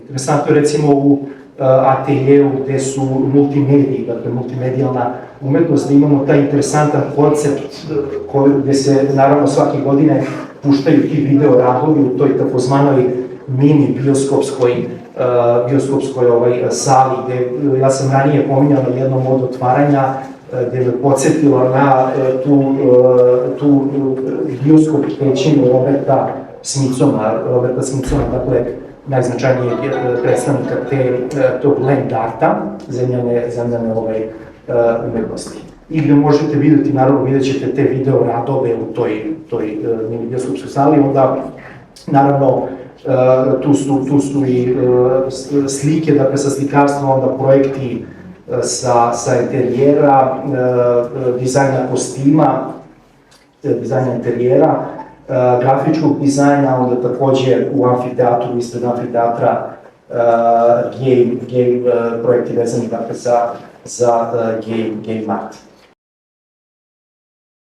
Interesantno je recimo u ateljeu gde su multimediji, dakle multimedijalna umetnost, da imamo taj interesantan koncept gde se naravno svake godine puštaju ti video radovi u toj takozvanoj mini bioskopskoj sali, gde ja sam ranije pominjao na jednom od otvaranja, gde me podsjetilo na tu bioskop pećinu Roberta Smithsona, dakle najznačajnijeg predstavnika tog land arta, zemljane umetnosti. I gde možete vidjeti, naravno vidjet ćete te video radove u toj mini bioskopskoj sali, onda naravno tu su i slike, dakle sa slikarstvom, onda projekti sa interijera, dizajna kostima, dizajna interijera, grafičkog dizajna, onda takođe u amfiteatru, ispred amfiteatra, gej projekti vezani, dakle, za gej art.